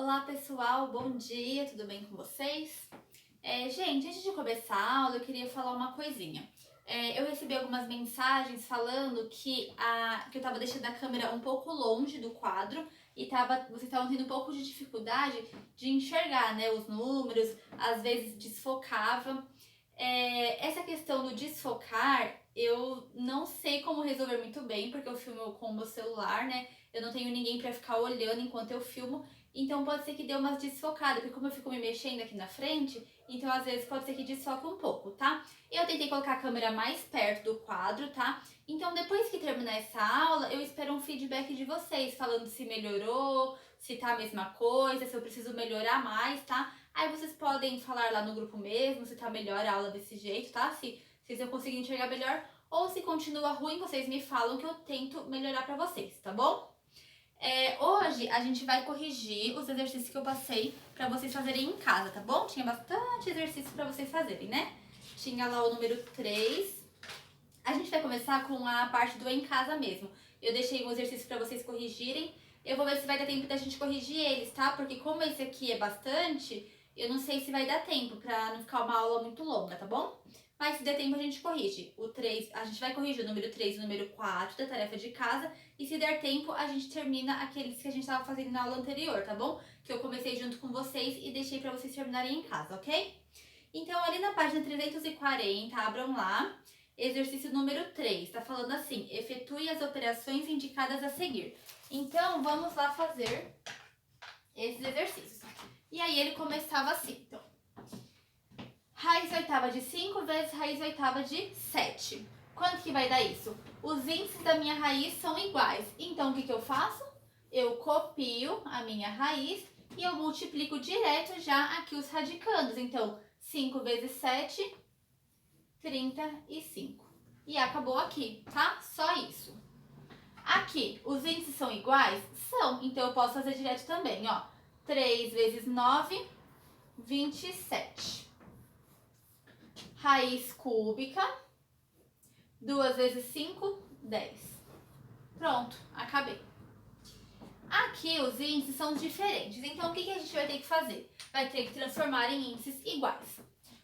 Olá pessoal, bom dia, tudo bem com vocês? Gente, antes de começar a aula, eu queria falar uma coisinha. Eu recebi algumas mensagens falando que eu estava deixando a câmera um pouco longe do quadro e vocês estavam tendo um pouco de dificuldade de enxergar, né, os números, às vezes desfocava. Essa questão do desfocar, eu não sei como resolver muito bem, porque eu filmo com o meu celular, né? Eu não tenho ninguém para ficar olhando enquanto eu filmo. Então pode ser que dê umas desfocadas, porque como eu fico me mexendo aqui na frente, então às vezes pode ser que desfoque um pouco, tá? Eu tentei colocar a câmera mais perto do quadro, tá? Então depois que terminar essa aula, eu espero um feedback de vocês, falando se melhorou, se tá a mesma coisa, se eu preciso melhorar mais, tá? Aí vocês podem falar lá no grupo mesmo, se tá melhor a aula desse jeito, tá? Se eu conseguir enxergar melhor, ou se continua ruim, vocês me falam que eu tento melhorar pra vocês, tá bom? Hoje a gente vai corrigir os exercícios que eu passei pra vocês fazerem em casa, tá bom? Tinha bastante exercício pra vocês fazerem, né? Tinha lá o número 3. A gente vai começar com a parte do em casa mesmo. Eu deixei um exercício pra vocês corrigirem. Eu vou ver se vai dar tempo da gente corrigir eles, tá? Porque como esse aqui é bastante, eu não sei se vai dar tempo pra não ficar uma aula muito longa, tá bom? Mas se der tempo a gente corrige. O 3, a gente vai corrigir o número 3 e o número 4 da tarefa de casa. E se der tempo, a gente termina aqueles que a gente estava fazendo na aula anterior, tá bom? Que eu comecei junto com vocês e deixei para vocês terminarem em casa, ok? Então, ali na página 340, abram lá, exercício número 3. Tá falando assim, efetue as operações indicadas a seguir. Então, vamos lá fazer esses exercícios. E aí, ele começava assim, então. Raiz oitava de 5 vezes raiz oitava de 7. Quanto que vai dar isso? Os índices da minha raiz são iguais. Então, o que eu faço? Eu copio a minha raiz e eu multiplico direto já aqui os radicandos. Então, 5 vezes 7, 35. E acabou aqui, tá? Só isso. Aqui, os índices são iguais? São. Então, eu posso fazer direto também, ó. 3 vezes 9, 27. Raiz cúbica, 2 vezes 5, 10. Pronto, acabei. Aqui os índices são diferentes, então o que a gente vai ter que fazer? Vai ter que transformar em índices iguais.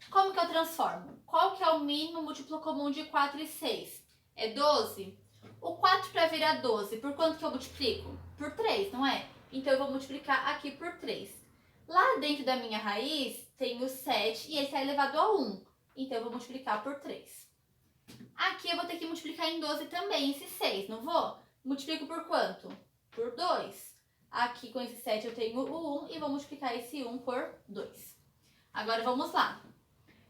Como que eu transformo? Qual que é o mínimo múltiplo comum de 4 e 6? É 12? O 4 para virar 12, por quanto que eu multiplico? Por 3, não é? Então eu vou multiplicar aqui por 3. Lá dentro da minha raiz tem o 7 e ele está elevado a 1. Então, eu vou multiplicar por 3. Aqui eu vou ter que multiplicar em 12 também, esse 6, não vou? Multiplico por quanto? Por 2. Aqui com esse 7 eu tenho o 1 e vou multiplicar esse 1 por 2. Agora vamos lá.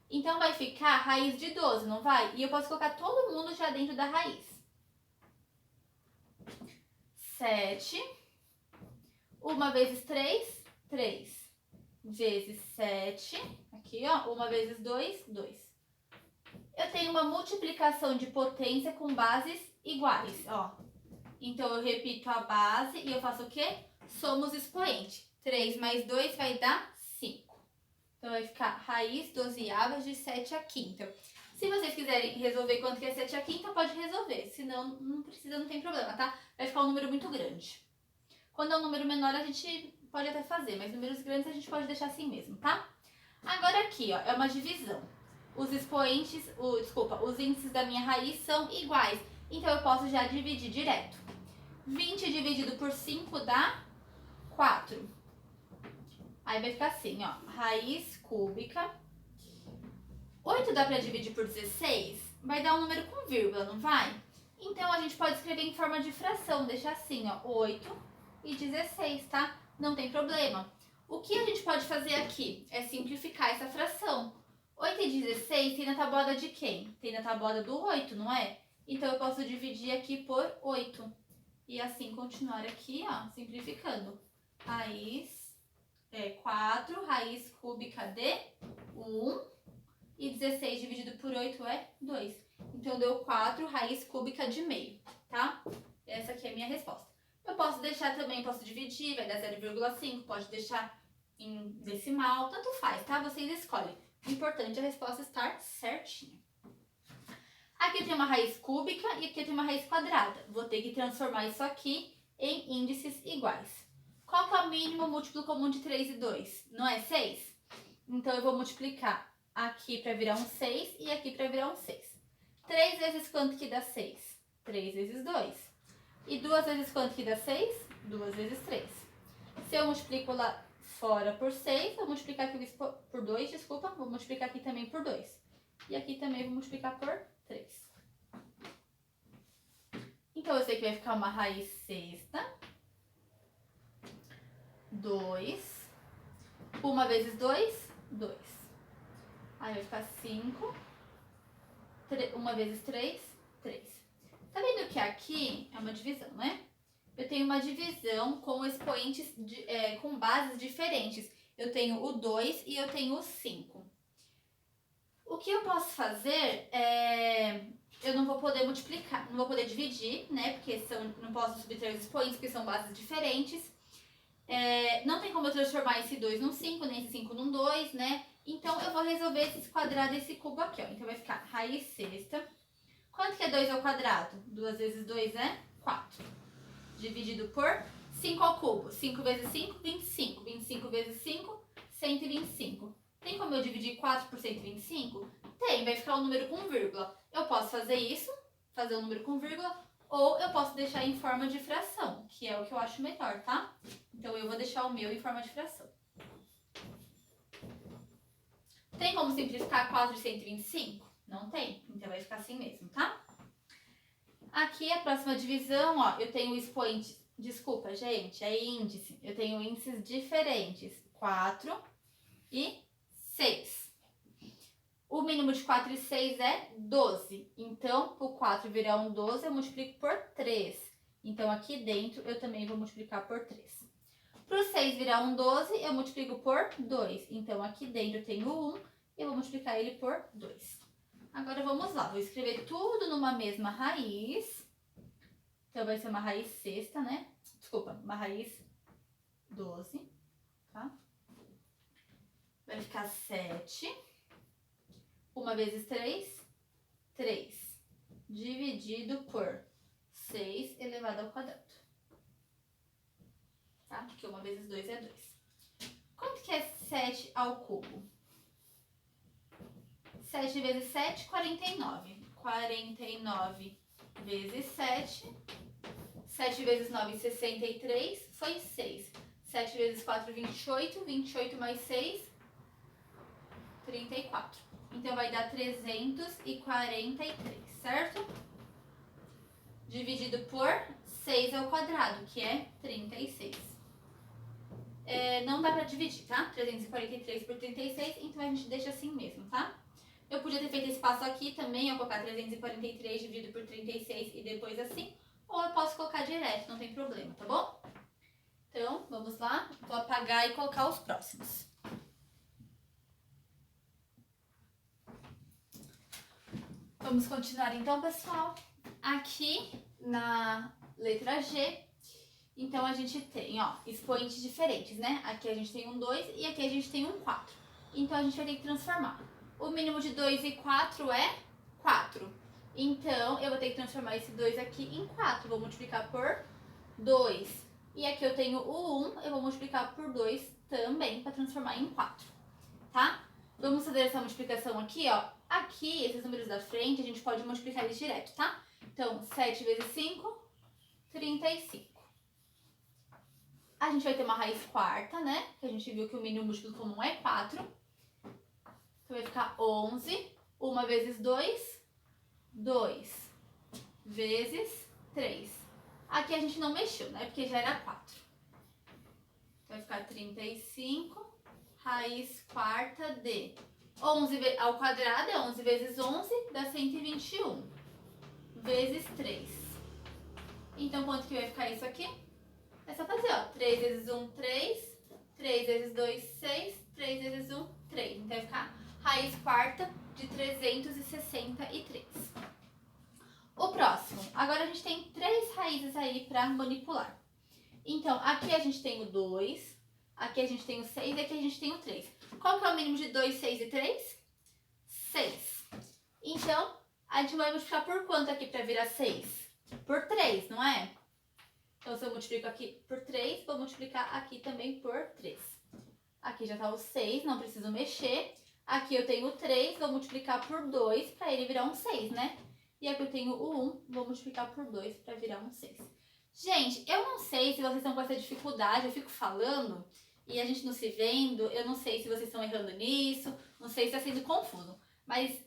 Então, vai ficar raiz de 12, não vai? E eu posso colocar todo mundo já dentro da raiz. 7. 1 vezes 3, 3. Vezes 7. Aqui, ó. 1 vezes 2, 2. Eu tenho uma multiplicação de potência com bases iguais, ó. Então, eu repito a base e eu faço o quê? Somos expoente. 3 mais 2 vai dar 5. Então, vai ficar raiz 12avas de 7 à quinta. Se vocês quiserem resolver quanto que é 7 à quinta, pode resolver. Se não, não precisa, não tem problema, tá? Vai ficar um número muito grande. Quando é um número menor, a gente pode até fazer, mas números grandes a gente pode deixar assim mesmo, tá? Agora aqui, ó, é uma divisão. Os expoentes, os índices da minha raiz são iguais. Então, eu posso já dividir direto. 20 dividido por 5 dá 4. Aí vai ficar assim, ó. Raiz cúbica. 8 dá pra dividir por 16? Vai dar um número com vírgula, não vai? Então, a gente pode escrever em forma de fração. Deixar assim, ó. 8 e 16, tá? Não tem problema. O que a gente pode fazer aqui é simplificar essa fração. 8 e 16 tem na tabuada de quem? Tem na tabuada do 8, não é? Então, eu posso dividir aqui por 8. E assim continuar aqui, ó, simplificando. Raiz 4, raiz cúbica de 1. E 16 dividido por 8 é 2. Então, deu 4 raiz cúbica de meio, tá? Essa aqui é a minha resposta. Eu posso deixar também, posso dividir, vai dar 0,5. Pode deixar em decimal, tanto faz, tá? Vocês escolhem. O importante é a resposta estar certinha. Aqui tem uma raiz cúbica e aqui tem uma raiz quadrada. Vou ter que transformar isso aqui em índices iguais. Qual que é o mínimo múltiplo comum de 3 e 2? Não é 6? Então, eu vou multiplicar aqui para virar um 6 e aqui para virar um 6. 3 vezes quanto que dá 6? 3 vezes 2. E 2 vezes quanto que dá 6? 2 vezes 3. Se eu multiplico lá fora por 6, vou multiplicar aqui por 2, desculpa. Vou multiplicar aqui também por 2. E aqui também vou multiplicar por 3. Então, eu sei que vai ficar uma raiz sexta. 2. 1 vezes 2, 2. Aí vai ficar 5. 1 vezes 3, 3. Tá vendo que aqui é uma divisão, né? Eu tenho uma divisão com expoentes, com bases diferentes. Eu tenho o 2 e eu tenho o 5. O que eu posso fazer é... Eu não vou poder multiplicar, não vou poder dividir, né? Porque não posso subtrair os expoentes, porque são bases diferentes. Não tem como eu transformar esse 2 num 5, nem esse 5 num 2, né? Então, eu vou resolver esse quadrado e esse cubo aqui, ó. Então, vai ficar raiz sexta. Quanto que é 2 ao quadrado? 2 vezes 2 é 4. Dividido por 5 ao cubo. 5 vezes 5, 25. 25 vezes 5, 125. Tem como eu dividir 4 por 125? Tem, vai ficar um número com vírgula. Eu posso fazer isso, fazer um número com vírgula, ou eu posso deixar em forma de fração, que é o que eu acho melhor, tá? Então, eu vou deixar o meu em forma de fração. Tem como simplificar 4 de 125? Não tem, então vai ficar assim mesmo, tá? Aqui, a próxima divisão, ó, eu tenho expoentes, desculpa, gente, é índice. Eu tenho índices diferentes, 4 e 6. O mínimo de 4 e 6 é 12. Então, para o 4 virar um 12, eu multiplico por 3. Então, aqui dentro, eu também vou multiplicar por 3. Para o 6 virar um 12, eu multiplico por 2. Então, aqui dentro eu tenho 1, eu vou multiplicar ele por 2. Agora, vamos lá. Vou escrever tudo numa mesma raiz. Então, vai ser uma raiz sexta, né? Desculpa, uma raiz 12, tá? Vai ficar 7. 1 vezes 3, 3. Dividido por 6 elevado ao quadrado. Tá? Porque 1 vezes 2 é 2. Quanto que é 7 ao cubo? 7 vezes 7, 49. 49 vezes 7. 7 vezes 9, 63. Foi 6. 7 vezes 4, 28. 28 mais 6, 34. Então, vai dar 343, certo? Dividido por 6 ao quadrado, que é 36. Não dá pra dividir, tá? 343 por 36, então a gente deixa assim mesmo, tá? Eu podia ter feito esse passo aqui também, eu colocar 343 dividido por 36 e depois assim. Ou eu posso colocar direto, não tem problema, tá bom? Então, vamos lá. Vou apagar e colocar os próximos. Vamos continuar então, pessoal. Aqui na letra G, então a gente tem, ó, expoentes diferentes, né? Aqui a gente tem um 2 e aqui a gente tem um 4. Então a gente vai ter que transformar. O mínimo de 2 e 4 é 4. Então eu vou ter que transformar esse 2 aqui em 4. Vou multiplicar por 2. E aqui eu tenho o 1, eu vou multiplicar por 2 também para transformar em 4, tá? Vamos fazer essa multiplicação aqui, ó. Aqui, esses números da frente, a gente pode multiplicar eles direto, tá? Então, 7 vezes 5, 35. A gente vai ter uma raiz quarta, né? Que a gente viu que o mínimo múltiplo comum é 4. Então, vai ficar 11. 1 vezes 2, 2. Vezes 3. Aqui a gente não mexeu, né? Porque já era 4. Vai ficar 35. Raiz quarta de 11 ao quadrado é 11 vezes 11, dá 121. Vezes 3. Então, quanto que vai ficar isso aqui? É só fazer, ó. 3 vezes 1, 3. 3 vezes 2, 6. 3 vezes 1, 3. Então, vai ficar raiz quarta de 363. O próximo. Agora, a gente tem 3 raízes aí para manipular. Então, aqui a gente tem o 2. Aqui a gente tem o 6 e aqui a gente tem o 3. Qual que é o mínimo de 2, 6 e 3? 6. Então, a gente vai multiplicar por quanto aqui para virar 6? Por 3, não é? Então, se eu multiplico aqui por 3, vou multiplicar aqui também por 3. Aqui já tá o 6, não preciso mexer. Aqui eu tenho o 3, vou multiplicar por 2 para ele virar um 6, né? E aqui eu tenho o 1, vou multiplicar por 2 para virar um 6. Gente, eu não sei se vocês estão com essa dificuldade, eu fico falando e a gente não se vendo, eu não sei se vocês estão errando nisso, não sei se está sendo confuso. Mas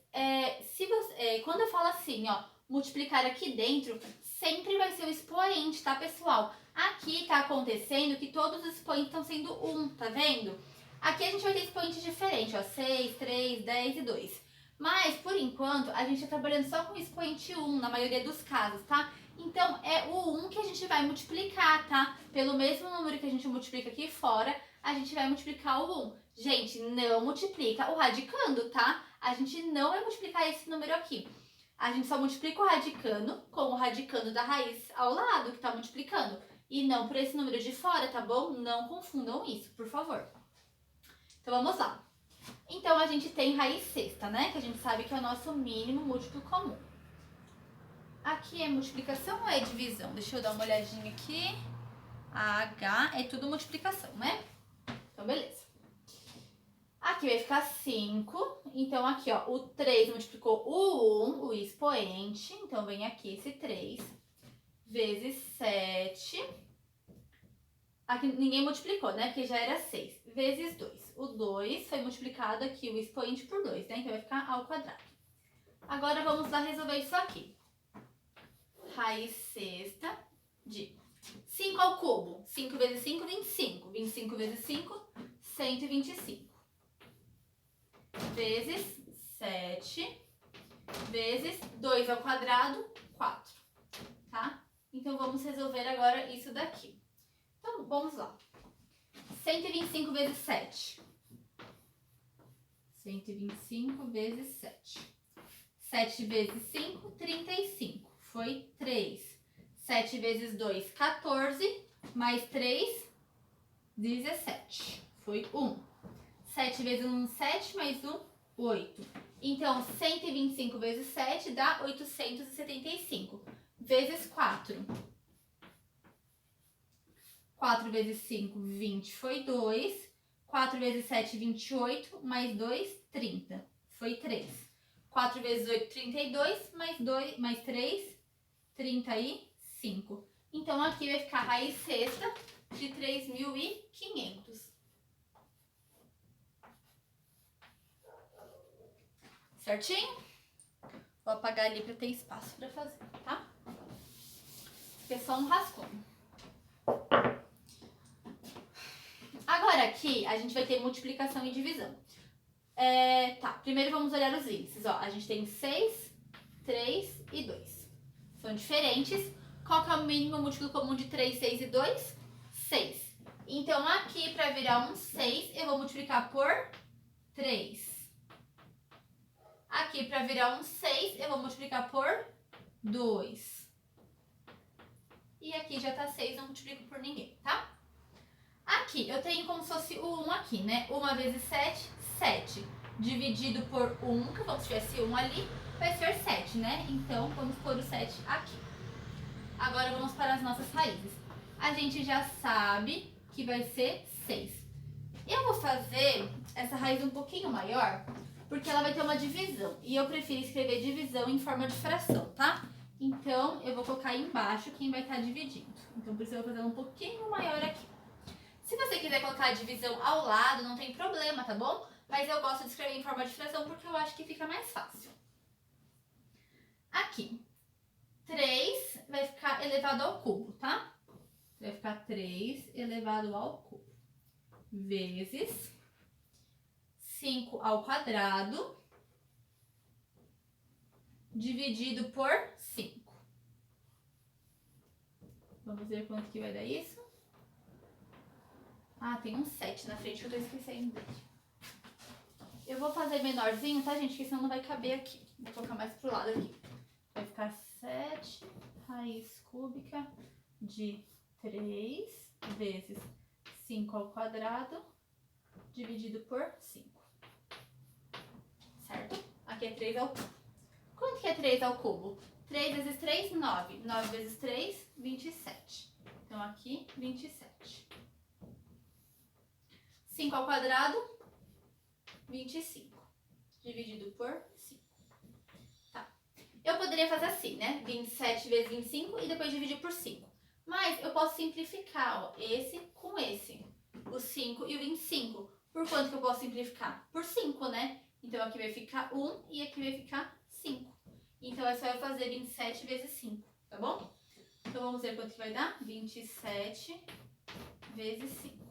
quando eu falo assim, ó, multiplicar aqui dentro, sempre vai ser o expoente, tá, pessoal? Aqui tá acontecendo que todos os expoentes estão sendo 1, tá vendo? Aqui a gente vai ter expoentes diferentes, ó, 6, 3, 10 e 2. Mas, por enquanto, a gente tá trabalhando só com o expoente 1, na maioria dos casos, tá? Então, é o 1 que a gente vai multiplicar, tá? Pelo mesmo número que a gente multiplica aqui fora, a gente vai multiplicar o 1. Gente, não multiplica o radicando, tá? A gente não vai multiplicar esse número aqui. A gente só multiplica o radicando com o radicando da raiz ao lado, que tá multiplicando. E não por esse número de fora, tá bom? Não confundam isso, por favor. Então, vamos lá. Então, a gente tem raiz sexta, né? Que a gente sabe que é o nosso mínimo múltiplo comum. Aqui é multiplicação ou é divisão? Deixa eu dar uma olhadinha aqui. A H é tudo multiplicação, né? Então, beleza. Aqui vai ficar 5. Então, aqui, ó, o 3 multiplicou o 1, o expoente. Então, vem aqui esse 3 vezes 7. Aqui ninguém multiplicou, né? Porque já era 6. Vezes 2. O 2 foi multiplicado aqui, o expoente, por 2, né? Então, vai ficar ao quadrado. Agora, vamos lá resolver isso aqui. Raiz sexta de 5 ao cubo. 5 vezes 5, 25. 25 vezes 5, 125. Vezes 7, vezes 2 ao quadrado, 4, tá? Então, vamos resolver agora isso daqui. Então, vamos lá. 125 vezes 7. 125 vezes 7. 7 vezes 5, 35. Foi 3. 7 vezes 2, 14. Mais 3, 17. Foi 1. 7 vezes 1, 7, mais 1, 8. Então, 125 vezes 7 dá 875. Vezes 4. 4 vezes 5, 20, foi 2. 4 vezes 7, 28. Mais 2, 30. Foi 3. 4 vezes 8, 32. Mais 3, 35. Então, aqui vai ficar a raiz sexta de 3.500. Certinho? Vou apagar ali para ter espaço para fazer, tá? Porque é só um rascunho. Agora aqui a gente vai ter multiplicação e divisão. Tá, primeiro vamos olhar os índices. Ó, a gente tem 6, 3 e 2. São diferentes. Qual que é o mínimo múltiplo comum de 3, 6 e 2? 6. Então aqui para virar um 6 eu vou multiplicar por 3. Aqui, para virar um 6, eu vou multiplicar por 2. E aqui já tá 6, não multiplico por ninguém, tá? Aqui, eu tenho como se fosse o 1 aqui, né? 1 vezes 7, 7. Dividido por 1, que como se tivesse 1 ali, vai ser 7, né? Então, vamos pôr o 7 aqui. Agora, vamos para as nossas raízes. A gente já sabe que vai ser 6. Eu vou fazer essa raiz um pouquinho maior, porque ela vai ter uma divisão. E eu prefiro escrever divisão em forma de fração, tá? Então, eu vou colocar aí embaixo quem vai estar dividindo. Então, por isso eu vou fazer um pouquinho maior aqui. Se você quiser colocar a divisão ao lado, não tem problema, tá bom? Mas eu gosto de escrever em forma de fração porque eu acho que fica mais fácil. Aqui, 3 vai ficar elevado ao cubo, tá? Vai ficar 3 elevado ao cubo. Vezes 5 ao quadrado, dividido por 5. Vamos ver quanto que vai dar isso. Ah, tem um 7 na frente que eu tô esquecendo dele. Eu vou fazer menorzinho, tá, gente? Porque senão não vai caber aqui. Vou colocar mais pro lado aqui. Vai ficar 7 raiz cúbica de 3 vezes 5 ao quadrado, dividido por 5. Certo? Aqui é 3 ao cubo. Quanto que é 3 ao cubo? 3 vezes 3, 9. 9 vezes 3, 27. Então, aqui, 27. 5 ao quadrado, 25. Dividido por 5. Tá. Eu poderia fazer assim, né? 27 vezes 25 e depois dividir por 5. Mas eu posso simplificar, ó, esse com esse. O 5 e o 25. Por quanto que eu posso simplificar? Por 5, né? Então, aqui vai ficar 1 e aqui vai ficar 5. Então, é só eu fazer 27 vezes 5, tá bom? Então, vamos ver quanto que vai dar? 27 vezes 5.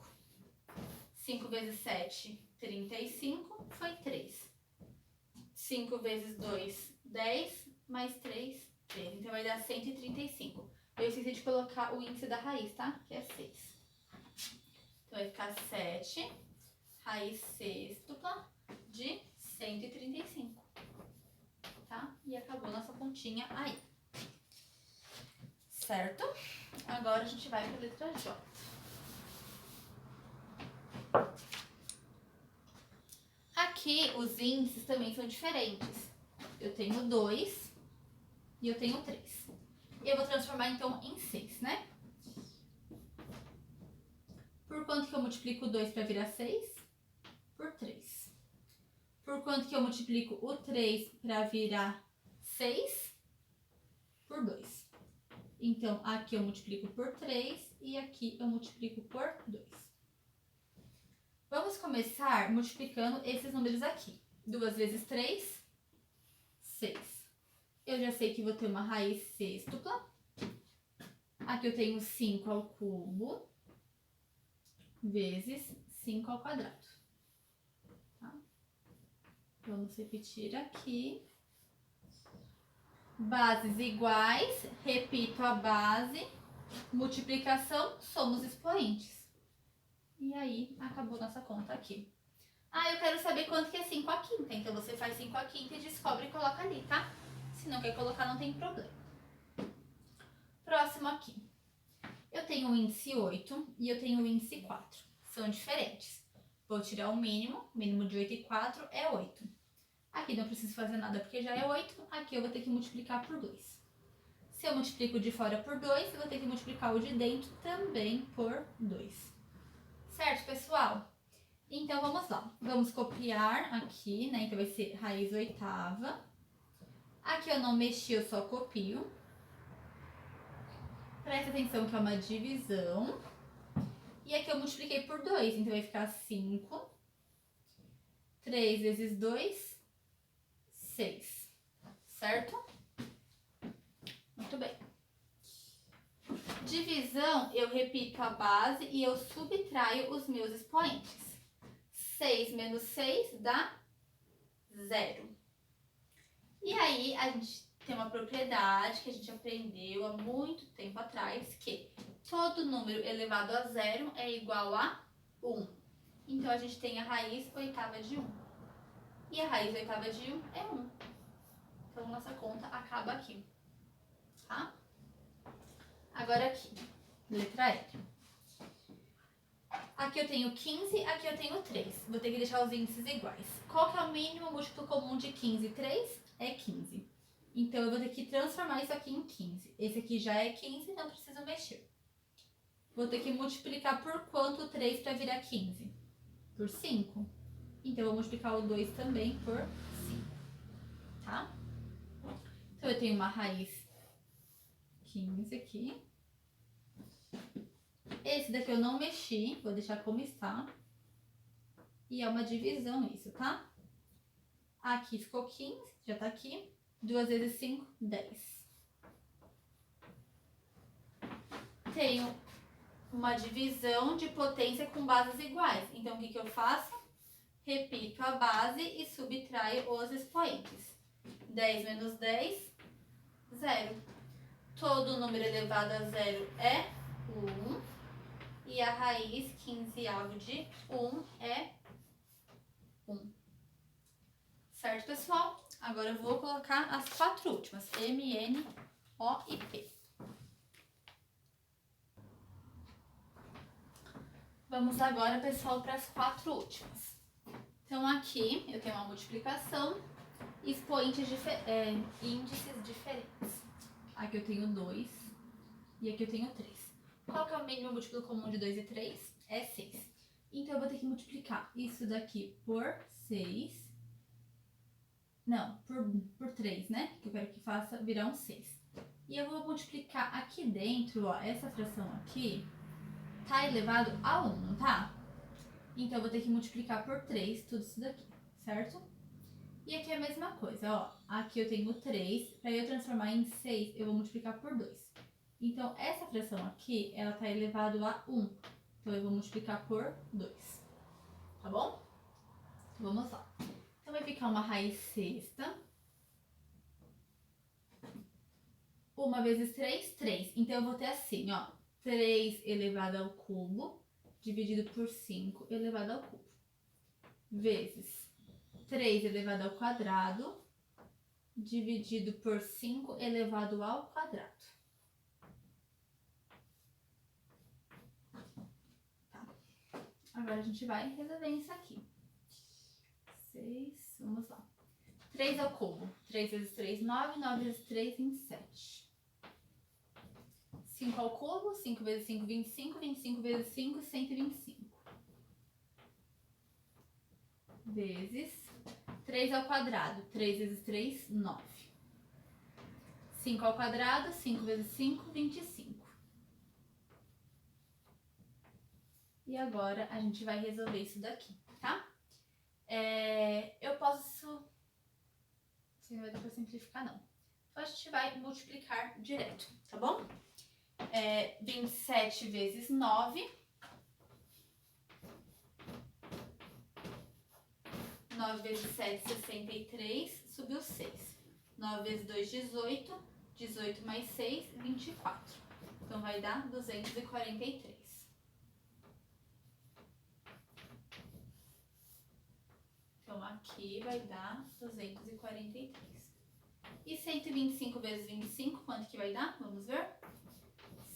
5 vezes 7, 35, foi 3. 5 vezes 2, 10, mais 3, 13. Então, vai dar 135. Eu esqueci de colocar o índice da raiz, tá? Que é 6. Então, vai ficar 7 raiz sextupla de 135. Tá? E acabou nossa continha aí. Certo? Agora a gente vai para a letra J. Aqui os índices também são diferentes. Eu tenho 2 e eu tenho 3. Eu vou transformar então em 6, né? Por quanto que eu multiplico o 2 para virar 6? Por 3. Por quanto que eu multiplico o 3 para virar 6? Por 2. Então, aqui eu multiplico por 3 e aqui eu multiplico por 2. Vamos começar multiplicando esses números aqui. 2 vezes 3, 6. Eu já sei que vou ter uma raiz sextupla. Aqui eu tenho 5 ao cubo vezes 5 ao quadrado. Tá? Vamos repetir aqui. Bases iguais, repito a base, multiplicação, somos expoentes. E aí, acabou nossa conta aqui. Ah, eu quero saber quanto que é 5 à quinta. Então, você faz 5 à quinta e descobre e coloca ali, tá? Se não quer colocar, não tem problema. Próximo aqui. Eu tenho o índice 8 e eu tenho o índice 4. São diferentes. Vou tirar o mínimo de 8 e 4 é 8. Aqui não preciso fazer nada porque já é 8. Aqui eu vou ter que multiplicar por 2. Se eu multiplico de fora por 2, eu vou ter que multiplicar o de dentro também por 2. Certo, pessoal? Então, vamos lá. Vamos copiar aqui, né? Então, vai ser raiz oitava. Aqui eu não mexi, eu só copio. Presta atenção que é uma divisão. E aqui eu multipliquei por 2, então vai ficar 5. 3 vezes 2, 6. Certo? Muito bem. Divisão, eu repito a base e eu subtraio os meus expoentes. 6 menos 6 dá 0. E aí, a gente tem uma propriedade que a gente aprendeu há muito tempo atrás, que todo número elevado a 0 é igual a 1. Então, a gente tem a raiz oitava de 1. E a raiz oitava de 1 é 1. Então, nossa conta acaba aqui. Tá? Agora aqui, letra L. Aqui eu tenho 15, aqui eu tenho 3. Vou ter que deixar os índices iguais. Qual que é o mínimo múltiplo comum de 15 e 3? É 15. Então, eu vou ter que transformar isso aqui em 15. Esse aqui já é 15, não preciso mexer. Vou ter que multiplicar por quanto o 3 para virar 15? Por 5. Então, eu vou multiplicar o 2 também por 5. Tá? Então, eu tenho uma raiz 15 aqui. Esse daqui eu não mexi, vou deixar como está. E é uma divisão isso, tá? Aqui ficou 15, já tá aqui. 2 vezes 5, 10. Tenho uma divisão de potência com bases iguais. Então, o que que eu faço? Repito a base e subtraio os expoentes. 10 menos 10, 0. Todo número elevado a 0 é 1. E a raiz 15avo de 1 é 1. Certo, pessoal? Agora eu vou colocar as 4 últimas. M, N, O e P. Vamos agora, pessoal, para as 4 últimas. Então, aqui eu tenho uma multiplicação, índices diferentes. Aqui eu tenho 2 e aqui eu tenho 3. Qual que é o mínimo múltiplo comum de 2 e 3? É 6. Então, eu vou ter que multiplicar isso daqui por 6. Não, por 3, né? Que eu quero que faça virar um 6. E eu vou multiplicar aqui dentro, ó, essa fração aqui tá elevado a 1, não tá? Então, eu vou ter que multiplicar por 3 tudo isso daqui, certo? E aqui é a mesma coisa, ó. Aqui eu tenho 3, para eu transformar em 6, eu vou multiplicar por 2. Então, essa fração aqui, ela tá elevado a 1. Então, eu vou multiplicar por 2. Tá bom? Então, vamos lá. Então, vai ficar uma raiz sexta. 1 vezes 3, 3. Então, eu vou ter assim, ó. 3 elevado ao cubo, dividido por 5 elevado ao cubo. Vezes 3 elevado ao quadrado, dividido por 5 elevado ao quadrado. Tá. Agora, a gente vai resolver isso aqui. 6, vamos lá. 3 ao cubo. 3 vezes 3, 9. 9 vezes 3, 27. 5 ao cubo. 5 vezes 5, 25. 25 vezes 5, 125. Vezes 3 ao quadrado. 3 vezes 3, 9. 5 ao quadrado. 5 vezes 5, 25. E agora a gente vai resolver isso daqui, tá? Eu posso... Não vai dar pra simplificar, não. Então, a gente vai multiplicar direto, tá bom? 27 vezes 9. 9 vezes 7, 63. Subiu 6. 9 vezes 2, 18. 18 mais 6, 24. Então, vai dar 243. Então, aqui vai dar 243. E 125 vezes 25, quanto que vai dar? Vamos ver?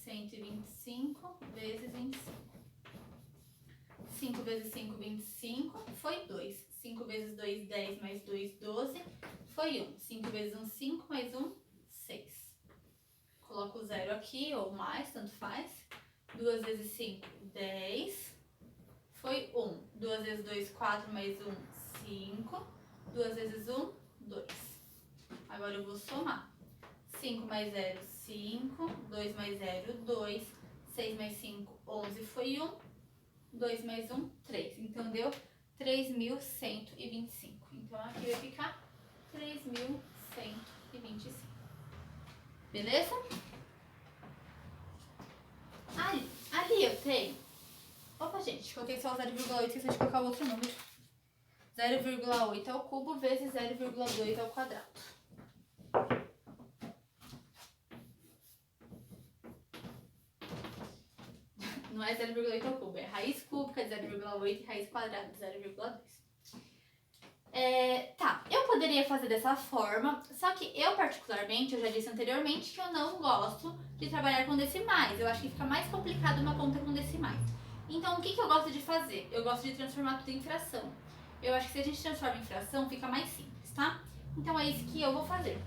125 vezes 25. 5 vezes 5, 25, foi 2. 5 vezes 2, 10, mais 2, 12, foi 1. 5 vezes 1, 5, mais 1, 6. Coloco o 0 aqui, ou mais, tanto faz. 2 vezes 5, 10, foi 1. 2 vezes 2, 4, mais 1, 5. 2 vezes 1, 2. Agora eu vou somar. 5 mais 0, 5. 2 mais 0, 2. 6 mais 5, 11, foi 1. 2 mais 1, 3. Então, deu 3.125. Então, aqui vai ficar 3.125. Beleza? Ali eu tenho... Opa, gente, coloquei só 0,8, esqueci de colocar o outro número. 0,8 ao cubo vezes 0,2 ao quadrado. Não é 0,8 ao cubo, é raiz cúbica de 0,8 e raiz quadrada de 0,2. Tá, eu poderia fazer dessa forma, só que eu particularmente, eu já disse anteriormente que eu não gosto de trabalhar com decimais. Eu acho que fica mais complicado uma conta com decimais. Então, o que eu gosto de fazer? Eu gosto de transformar tudo em fração. Eu acho que se a gente transforma em fração, fica mais simples, tá? Então, é isso que eu vou fazer.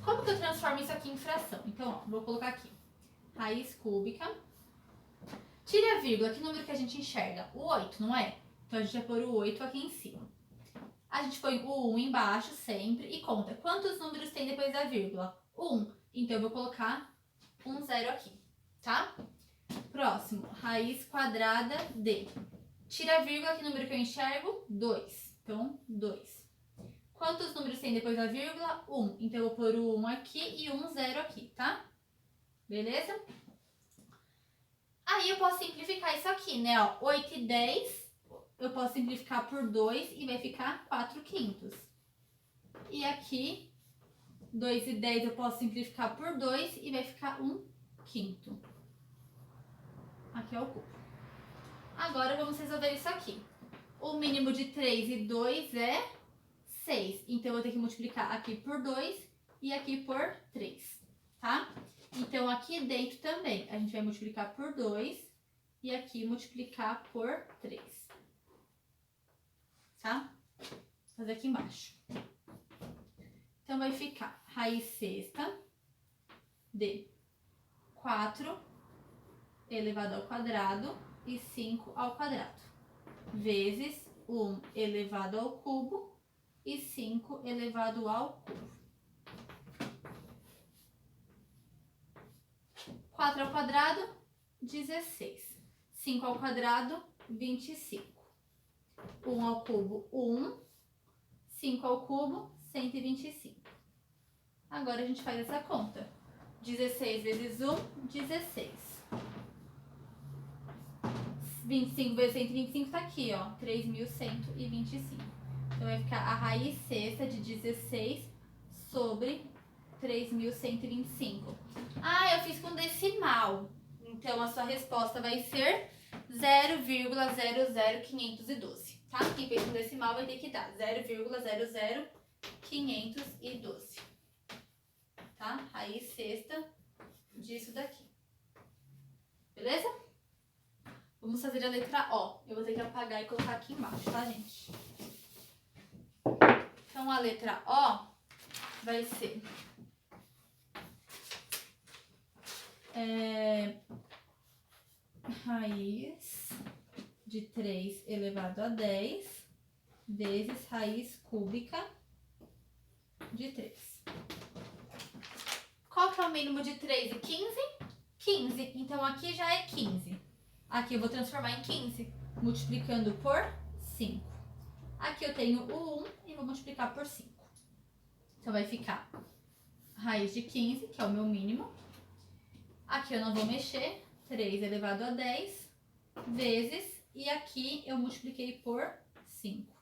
Como que eu transformo isso aqui em fração? Então, ó, vou colocar aqui raiz cúbica. Tire a vírgula, que número que a gente enxerga? O 8, não é? Então, a gente vai pôr o 8 aqui em cima. A gente põe o 1 embaixo sempre e conta. Quantos números tem depois da vírgula? 1. Então, eu vou colocar um 0 aqui, tá? Próximo, raiz quadrada de. Tira a vírgula, que número que eu enxergo? 2. Então, 2. Quantos números tem depois da vírgula? 1. Então, eu vou pôr o 1 aqui e um 0 aqui, tá? Beleza? Aí, eu posso simplificar isso aqui, né? Ó, 8 e 10, eu posso simplificar por 2 e vai ficar 4/5. E aqui, 2 e 10 eu posso simplificar por 2 e vai ficar 1/5. Aqui é o cubo. Agora, vamos resolver isso aqui. O mínimo de 3 e 2 é 6. Então, eu vou ter que multiplicar aqui por 2 e aqui por 3, tá? Então, aqui dentro também, a gente vai multiplicar por 2 e aqui multiplicar por 3. Tá? Vou fazer aqui embaixo. Então, vai ficar raiz sexta de 4 elevado ao quadrado e 5 ao quadrado, vezes 1 elevado ao cubo e 5 elevado ao cubo. 4 ao quadrado, 16. 5 ao quadrado, 25. 1 ao cubo, 1. 5 ao cubo, 125. Agora a gente faz essa conta. 16 vezes 1, 16. 25 vezes 125 tá aqui, ó, 3.125. Então vai ficar a raiz sexta de 16 sobre 3.125. Ah, eu fiz com decimal. Então a sua resposta vai ser 0,00512, tá? Quem fez com decimal vai ter que dar 0,00512, tá? Raiz sexta disso daqui. Beleza? Vamos fazer a letra O. Eu vou ter que apagar e colocar aqui embaixo, tá, gente? Então a letra O vai ser raiz de 3 elevado a 10 vezes raiz cúbica de 3. Qual que é o mínimo de 3 e 15? 15. Então aqui já é 15. Aqui eu vou transformar em 15, multiplicando por 5. Aqui eu tenho o 1 e vou multiplicar por 5. Então vai ficar raiz de 15, que é o meu mínimo. Aqui eu não vou mexer, 3 elevado a 10 vezes, e aqui eu multipliquei por 5.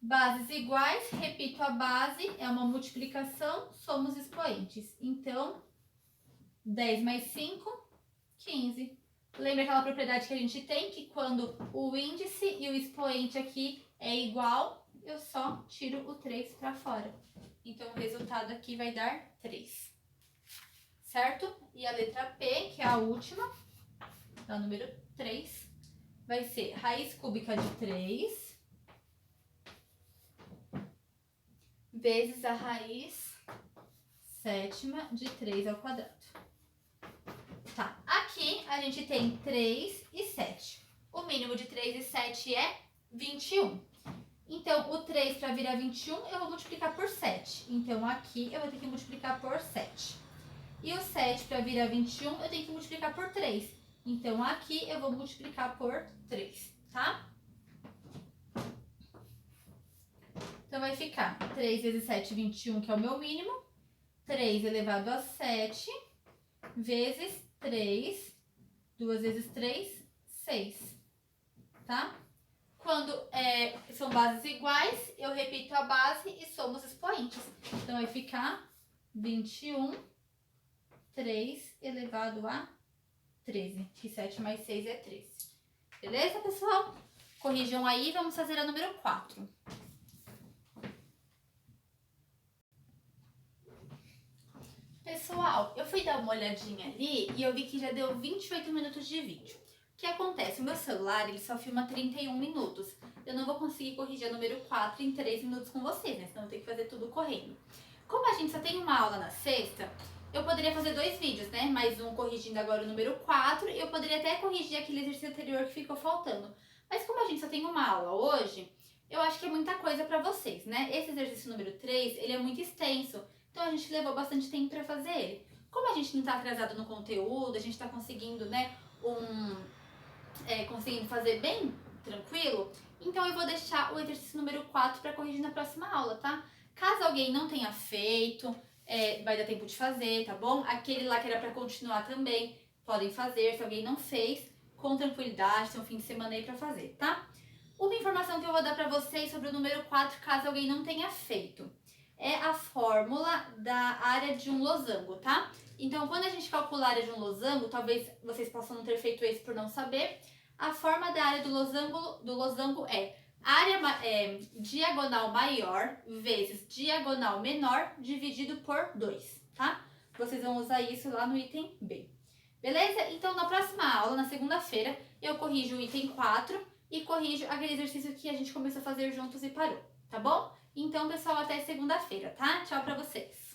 Bases iguais, repito a base, é uma multiplicação, somos expoentes. Então, 10 mais 5, 15. Lembra aquela propriedade que a gente tem, que quando o índice e o expoente aqui é igual, eu só tiro o 3 para fora. Então, o resultado aqui vai dar 3. Certo? E a letra P, que é a última, é o número 3, vai ser raiz cúbica de 3 vezes a raiz sétima de 3 ao quadrado. Tá, aqui a gente tem 3 e 7. O mínimo de 3 e 7 é 21. Então, o 3 para virar 21, eu vou multiplicar por 7. Então, aqui eu vou ter que multiplicar por 7. E o 7 para virar 21, eu tenho que multiplicar por 3. Então, aqui eu vou multiplicar por 3, tá? Então, vai ficar 3 vezes 7, 21, que é o meu mínimo. 3 elevado a 7, vezes 3. 2 vezes 3, 6, tá? Quando são bases iguais, eu repito a base e somos expoentes. Então, vai ficar 21, 3 elevado a 13. Que 7 mais 6 é 13. Beleza, pessoal? Corrijam aí, vamos fazer a número 4. Pessoal, eu fui dar uma olhadinha ali e eu vi que já deu 28 minutos de vídeo. O que acontece? O meu celular, ele só filma 31 minutos. Eu não vou conseguir corrigir a número 4 em 3 minutos com vocês, né? Senão eu tenho que fazer tudo correndo. Como a gente só tem uma aula na sexta, eu poderia fazer 2 vídeos, né? Mais um corrigindo agora o número 4 e eu poderia até corrigir aquele exercício anterior que ficou faltando. Mas como a gente só tem uma aula hoje, eu acho que é muita coisa pra vocês, né? Esse exercício número 3, ele é muito extenso. Então, a gente levou bastante tempo para fazer ele. Como a gente não está atrasado no conteúdo, a gente está conseguindo, né, conseguindo fazer bem tranquilo, então eu vou deixar o exercício número 4 para corrigir na próxima aula, tá? Caso alguém não tenha feito, vai dar tempo de fazer, tá bom? Aquele lá que era para continuar também, podem fazer, se alguém não fez, com tranquilidade, tem um fim de semana aí para fazer, tá? Uma informação que eu vou dar para vocês sobre o número 4, caso alguém não tenha feito. É a fórmula da área de um losango, tá? Então, quando a gente calcula a área de um losango, talvez vocês possam não ter feito isso por não saber, a forma da área do losango é área diagonal maior vezes diagonal menor dividido por 2, tá? Vocês vão usar isso lá no item B. Beleza? Então, na próxima aula, na segunda-feira, eu corrijo o item 4 e corrijo aquele exercício que a gente começou a fazer juntos e parou, tá bom? Então, pessoal, até segunda-feira, tá? Tchau pra vocês!